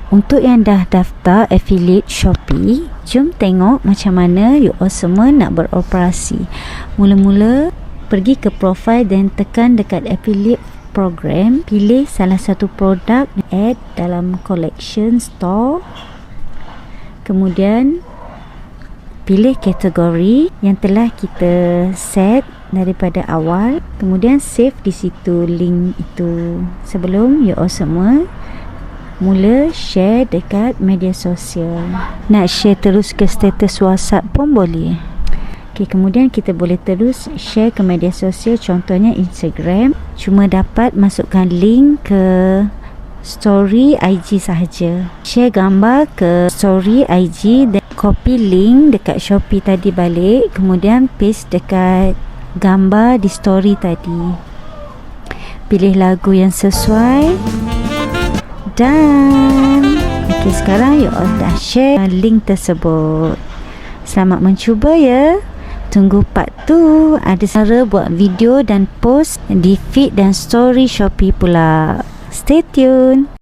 Untuk yang dah daftar affiliate Shopee, jom tengok macam mana you all semua nak beroperasi. Mula-mula pergi ke profile dan tekan dekat affiliate program, pilih salah satu produk, add dalam collection store, kemudian pilih kategori yang telah kita set daripada awal, kemudian save di situ link itu. Sebelum you all semua mula share dekat media sosial. Nak share terus ke status WhatsApp pun boleh. Okay, kemudian kita boleh terus share ke media sosial, contohnya Instagram. Cuma dapat masukkan link ke story IG sahaja. Share gambar ke story IG dan copy link dekat Shopee tadi balik, kemudian paste dekat gambar di story tadi. Pilih lagu yang sesuai dan okay, sekarang you all dah share link tersebut. Selamat mencuba ya. Tunggu part tu, ada cara buat video dan post di feed dan story Shopee pula. Stay tune.